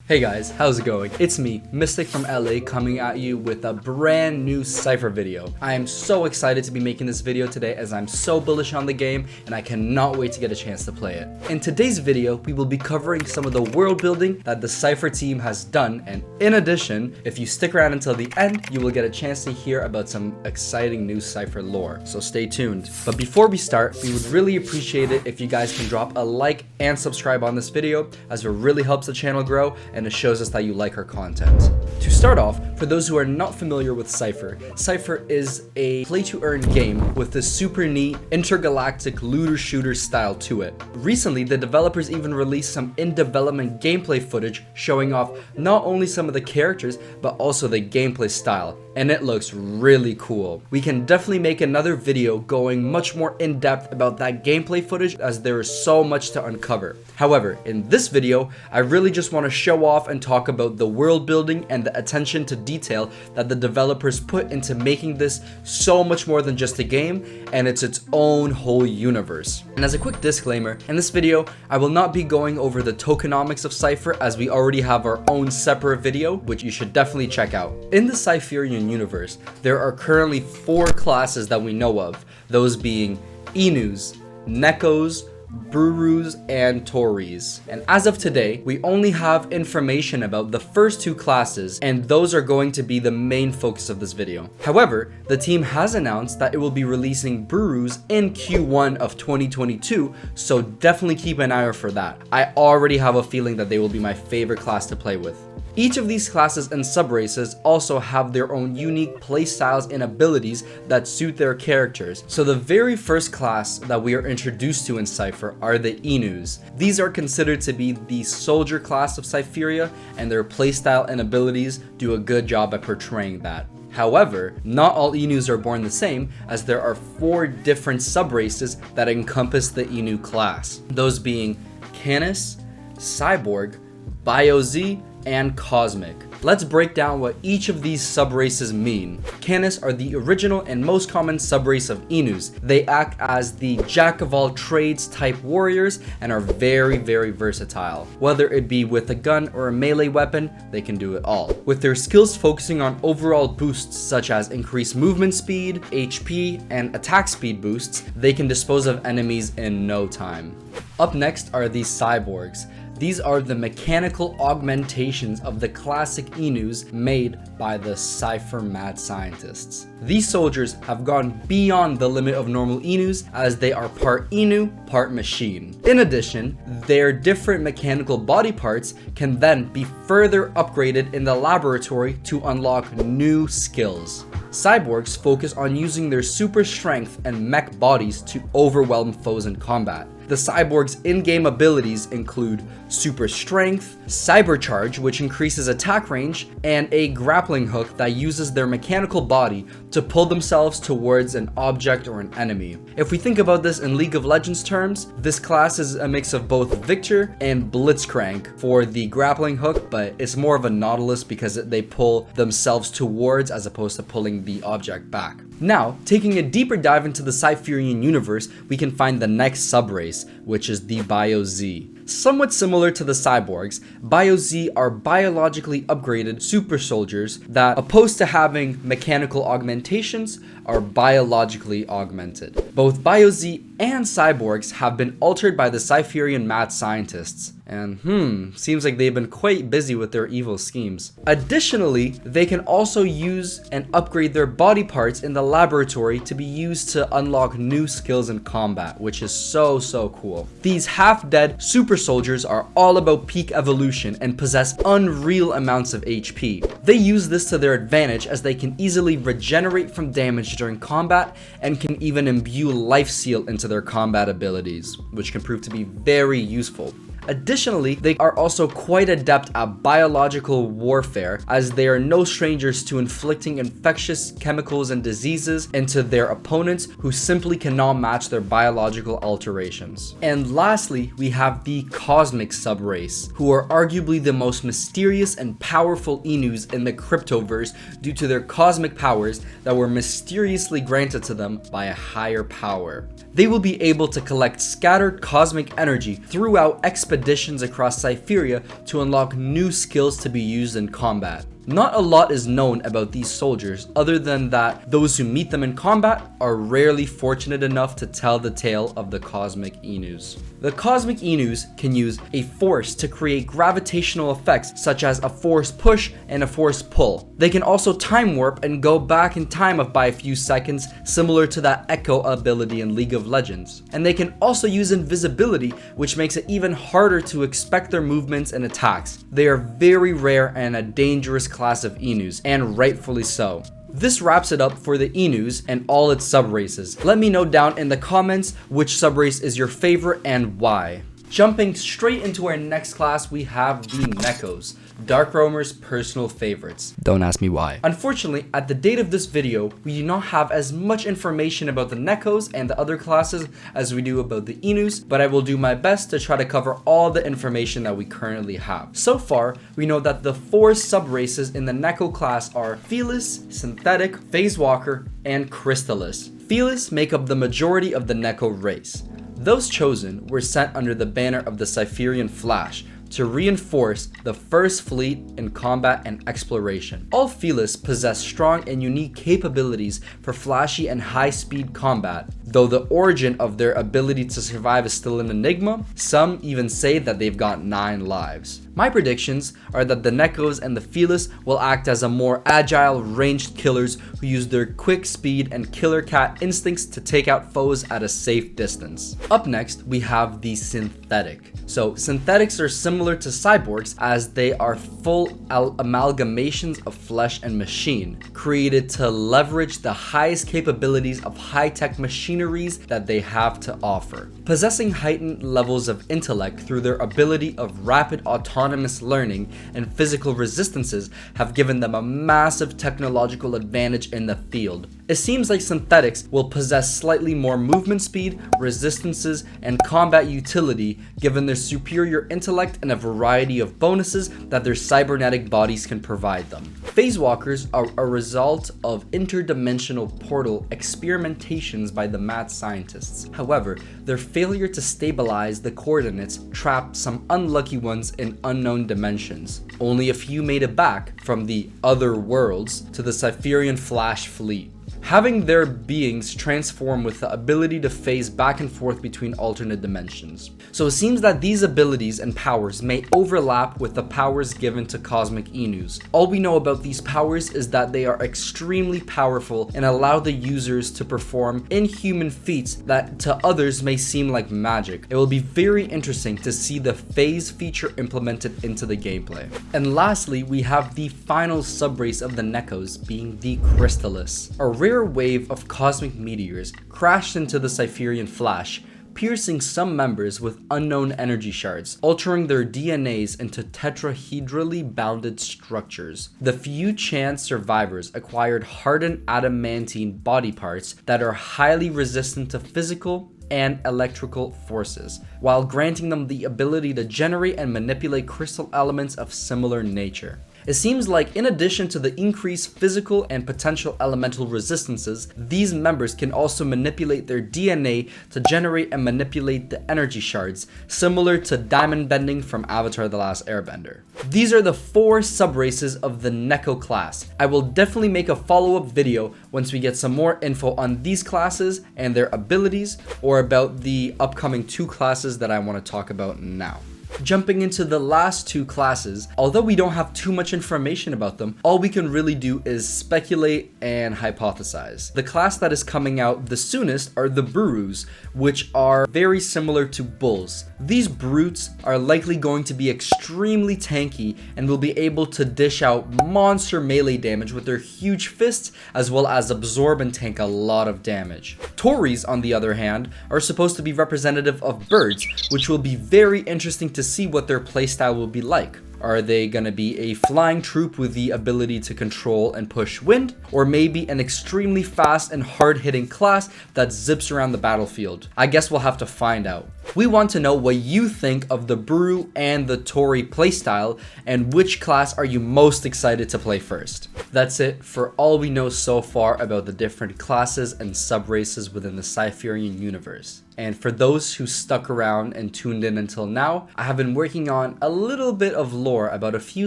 Hey guys, how's it going? It's me, Mystic from LA, coming at you with a brand new Sipher video. I am so excited to be making this video today as I'm so bullish on the game and I cannot wait to get a chance to play it. In today's video, we will be covering some of the world building that the Sipher team has done, and in addition, if you stick around until the end, you will get a chance to hear about some exciting new Sipher lore, so stay tuned. But before we start, we would really appreciate it if you guys can drop a like and subscribe on this video, as it really helps the channel grow and it shows us that you like our content. To start off, for those who are not familiar with Sipher, Sipher is a play-to-earn game with a super neat intergalactic looter-shooter style to it. Recently, the developers even released some in-development gameplay footage showing off not only some of the characters, but also the gameplay style, and it looks really cool. We can definitely make another video going much more in-depth about that gameplay footage, as there is so much to uncover. However, in this video, I really just want to show off and talk about the world building and the attention to detail that the developers put into making this so much more than just a game, and it's its own whole universe. And as a quick disclaimer, in this video, I will not be going over the tokenomics of Sipher, as we already have our own separate video, which you should definitely check out. In the Siperian universe, there are currently 4 classes that we know of, those being Inus, Nekos, Burus, and Tories. And as of today, we only have information about the first 2 classes, and those are going to be the main focus of this video. However, the team has announced that it will be releasing Burus in Q1 of 2022, so definitely keep an eye out for that. I already have a feeling that they will be my favorite class to play with. Each of these classes and subraces also have their own unique playstyles and abilities that suit their characters. So the very first class that we are introduced to in Sipher are the Inus. These are considered to be the soldier class of Siperia, and their playstyle and abilities do a good job at portraying that. However, not all Inus are born the same, as there are 4 different subraces that encompass the Inu class. Those being Canis, Cyborg, Bio-Z, and Cosmic. Let's break down what each of these subraces mean. Canis are the original and most common subrace of Inus. They act as the jack of all trades type warriors and are very versatile. Whether it be with a gun or a melee weapon, they can do it all. With their skills focusing on overall boosts such as increased movement speed, HP, and attack speed boosts, they can dispose of enemies in no time. Up next are the Cyborgs. These are the mechanical augmentations of the classic Inus made by the Sipher mad scientists. These soldiers have gone beyond the limit of normal Inus, as they are part Inu, part machine. In addition, their different mechanical body parts can then be further upgraded in the laboratory to unlock new skills. Cyborgs focus on using their super strength and mech bodies to overwhelm foes in combat. The Cyborgs' in-game abilities include Super Strength, Cybercharge, which increases attack range, and a grappling hook that uses their mechanical body to pull themselves towards an object or an enemy. If we think about this in League of Legends terms, this class is a mix of both Victor and Blitzcrank for the grappling hook, but it's more of a Nautilus because they pull themselves towards as opposed to pulling the object back. Now, taking a deeper dive into the Siperian universe, we can find the next subrace, which is the Bio-Z. Somewhat similar to the Cyborgs, Bio-Z are biologically upgraded super soldiers that, opposed to having mechanical augmentations, are biologically augmented. Both Bio-Z and Cyborgs have been altered by the Siperian mad scientists, and seems like they've been quite busy with their evil schemes. Additionally, they can also use and upgrade their body parts in the laboratory to be used to unlock new skills in combat, which is so cool. These half-dead super soldiers are all about peak evolution and possess unreal amounts of HP. They use this to their advantage, as they can easily regenerate from damage during combat and can even imbue life seal into their combat abilities, which can prove to be very useful. Additionally, they are also quite adept at biological warfare, as they are no strangers to inflicting infectious chemicals and diseases into their opponents who simply cannot match their biological alterations. And lastly, we have the Cosmic subrace, who are arguably the most mysterious and powerful Inus in the Cryptoverse due to their cosmic powers that were mysteriously granted to them by a higher power. They will be able to collect scattered cosmic energy throughout exponentially expeditions across Siberia to unlock new skills to be used in combat. Not a lot is known about these soldiers other than that those who meet them in combat are rarely fortunate enough to tell the tale of the Cosmic Enus. The Cosmic Enus can use a force to create gravitational effects such as a force push and a force pull. They can also time warp and go back in time by a few seconds, similar to that Echo ability in League of Legends. And they can also use invisibility, which makes it even harder to expect their movements and attacks. They are very rare and a dangerous class of Enus, and rightfully so. This wraps it up for the Enus and all its subraces. Let me know down in the comments which subrace is your favorite and why. Jumping straight into our next class, we have the Nekos, Dark Roamer's personal favorites. Don't ask me why. Unfortunately, at the date of this video, we do not have as much information about the Nekos and the other classes as we do about the Enus, but I will do my best to try to cover all the information that we currently have. So far, we know that the 4 subraces in the Neko class are Felis, Synthetic, Phase Walker, and Crystallis. Felis make up the majority of the Neko race. Those chosen were sent under the banner of the Cypherian Flash to reinforce the first fleet in combat and exploration. All Felis possess strong and unique capabilities for flashy and high-speed combat. Though the origin of their ability to survive is still an enigma, some even say that they've got 9 lives. My predictions are that the Nekos and the Felis will act as a more agile, ranged killers who use their quick speed and killer cat instincts to take out foes at a safe distance. Up next, we have the Synthetic. So synthetics are similar to cyborgs as they are full amalgamations of flesh and machine, created to leverage the highest capabilities of high-tech machineries that they have to offer. Possessing heightened levels of intellect through their ability of rapid autonomous learning and physical resistances have given them a massive technological advantage in the field. It seems like synthetics will possess slightly more movement speed, resistances, and combat utility given their superior intellect and a variety of bonuses that their cybernetic bodies can provide them. Phase Walkers are a result of interdimensional portal experimentations by the mad scientists. However, their failure to stabilize the coordinates trapped some unlucky ones in unknown dimensions. Only a few made it back from the other worlds to the Cypherian Flash fleet, having their beings transform with the ability to phase back and forth between alternate dimensions. So it seems that these abilities and powers may overlap with the powers given to Cosmic Enus. All we know about these powers is that they are extremely powerful and allow the users to perform inhuman feats that to others may seem like magic. It will be very interesting to see the phase feature implemented into the gameplay. And lastly, we have the final subrace of the Nekos being the Crystallis. A rare wave of cosmic meteors crashed into the Cypherian Flash, piercing some members with unknown energy shards, altering their DNAs into tetrahedrally bounded structures. The few chance survivors acquired hardened adamantine body parts that are highly resistant to physical and electrical forces, while granting them the ability to generate and manipulate crystal elements of similar nature. It seems like in addition to the increased physical and potential elemental resistances, these members can also manipulate their DNA to generate and manipulate the energy shards, similar to diamond bending from Avatar: The Last Airbender. These are the 4 subraces of the Neko class. I will definitely make a follow-up video once we get some more info on these classes and their abilities, or about the upcoming 2 classes that I want to talk about now. Jumping into the last 2 classes, although we don't have too much information about them, all we can really do is speculate and hypothesize. The class that is coming out the soonest are the Burus, which are very similar to bulls. These brutes are likely going to be extremely tanky and will be able to dish out monster melee damage with their huge fists, as well as absorb and tank a lot of damage. Tories, on the other hand, are supposed to be representative of birds, which will be very interesting to see what their playstyle will be like. Are they gonna be a flying troop with the ability to control and push wind? Or maybe an extremely fast and hard-hitting class that zips around the battlefield? I guess we'll have to find out. We want to know what you think of the Brew and the Tori playstyle, and which class are you most excited to play first. That's it for all we know so far about the different classes and sub-races within the Cypherian universe. And for those who stuck around and tuned in until now, I have been working on a little bit of lore about a few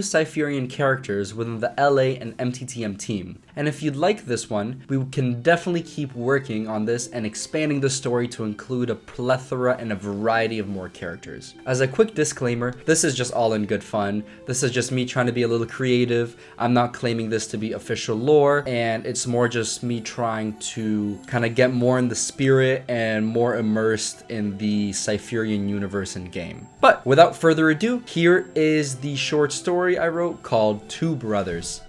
Cypherian characters within the LA and MTTM team. And if you'd like this one, we can definitely keep working on this and expanding the story to include a plethora and a variety of more characters. As a quick disclaimer, this is just all in good fun. This is just me trying to be a little creative. I'm not claiming this to be official lore, and it's more just me trying to kind of get more in the spirit and more immersed in the Cypherian universe and game. But without further ado, here is the short story I wrote called Two Brothers.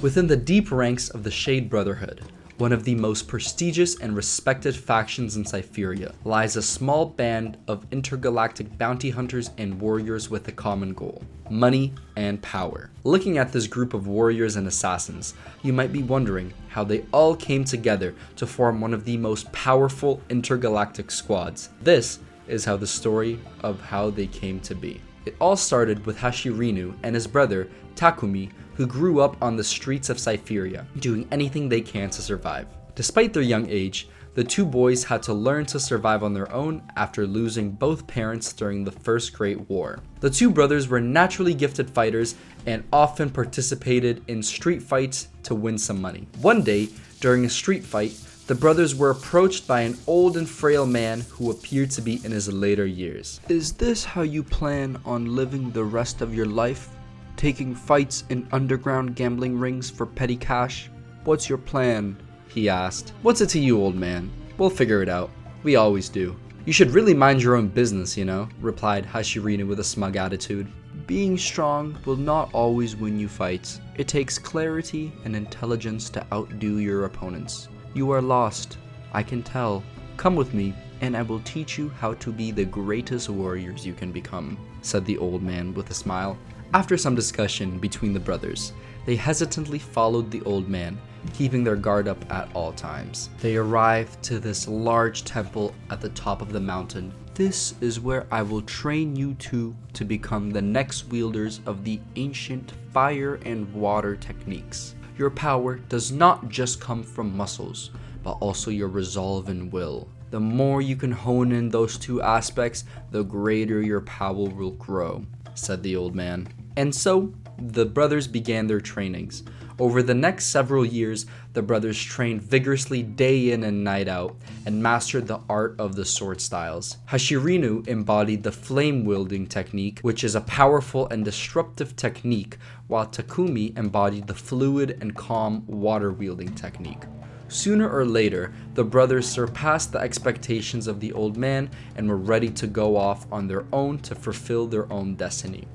Within the deep ranks of the Shade Brotherhood, one of the most prestigious and respected factions in Cypheria, lies a small band of intergalactic bounty hunters and warriors with a common goal: money and power. Looking at this group of warriors and assassins, you might be wondering how they all came together to form one of the most powerful intergalactic squads. This is how the story of how they came to be. It all started with Hashirinu and his brother Takumi, who grew up on the streets of Cypheria, doing anything they can to survive. Despite their young age, the two boys had to learn to survive on their own after losing both parents during the First Great War. The two brothers were naturally gifted fighters and often participated in street fights to win some money. One day, during a street fight, the brothers were approached by an old and frail man who appeared to be in his later years. "Is this how you plan on living the rest of your life? Taking fights in underground gambling rings for petty cash? What's your plan?" he asked. "What's it to you, old man? We'll figure it out. We always do." "You should really mind your own business, you know," replied Hashirinu with a smug attitude. "Being strong will not always win you fights. It takes clarity and intelligence to outdo your opponents. You are lost, I can tell. Come with me, and I will teach you how to be the greatest warriors you can become," said the old man with a smile. After some discussion between the brothers, they hesitantly followed the old man, keeping their guard up at all times. They arrived to this large temple at the top of the mountain. "This is where I will train you two to become the next wielders of the ancient fire and water techniques. Your power does not just come from muscles, but also your resolve and will. The more you can hone in those two aspects, the greater your power will grow," said the old man. And so, the brothers began their trainings. Over the next several years, the brothers trained vigorously day in and night out, and mastered the art of the sword styles. Hashirinu embodied the flame-wielding technique, which is a powerful and disruptive technique, while Takumi embodied the fluid and calm water-wielding technique. Sooner or later, the brothers surpassed the expectations of the old man and were ready to go off on their own to fulfill their own destiny.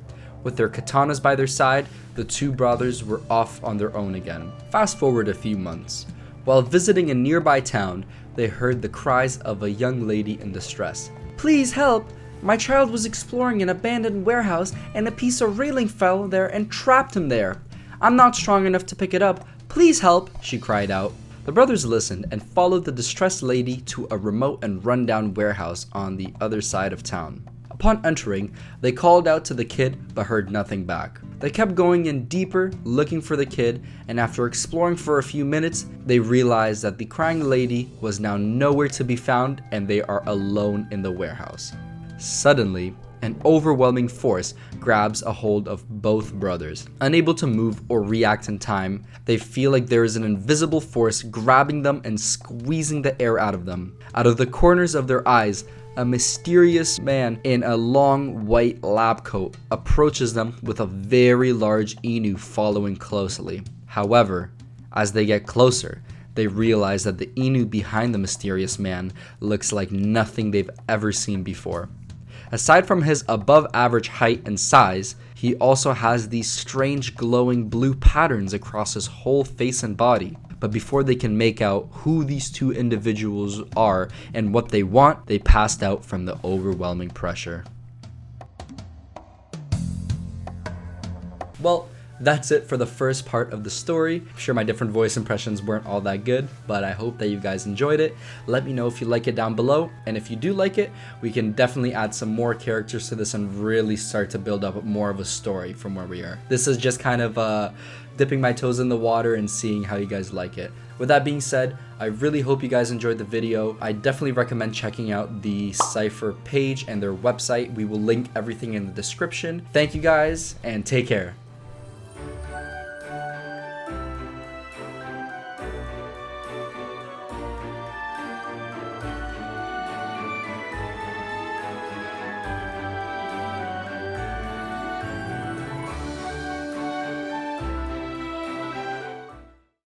With their katanas by their side, the two brothers were off on their own again. Fast forward a few months. While visiting a nearby town, they heard the cries of a young lady in distress. "Please help! My child was exploring an abandoned warehouse and a piece of railing fell there and trapped him there. I'm not strong enough to pick it up. Please help!" she cried out. The brothers listened and followed the distressed lady to a remote and rundown warehouse on the other side of town. Upon entering, they called out to the kid but heard nothing back. They kept going in deeper, looking for the kid, and after exploring for a few minutes, they realized that the crying lady was now nowhere to be found and they are alone in the warehouse. Suddenly, an overwhelming force grabs a hold of both brothers. Unable to move or react in time, they feel like there is an invisible force grabbing them and squeezing the air out of them. Out of the corners of their eyes, a mysterious man in a long white lab coat approaches them with a very large Inu following closely. However, as they get closer, they realize that the Inu behind the mysterious man looks like nothing they've ever seen before. Aside from his above average height and size, he also has these strange glowing blue patterns across his whole face and body. But before they can make out who these two individuals are and what they want, they passed out from the overwhelming pressure. Well, that's it for the first part of the story. I'm sure my different voice impressions weren't all that good, but I hope that you guys enjoyed it. Let me know if you like it down below, and if you do like it, we can definitely add some more characters to this and really start to build up more of a story from where we are. This is just kind of dipping my toes in the water and seeing how you guys like it. With that being said, I really hope you guys enjoyed the video. I definitely recommend checking out the Sipher page and their website. We will link everything in the description. Thank you guys, and take care.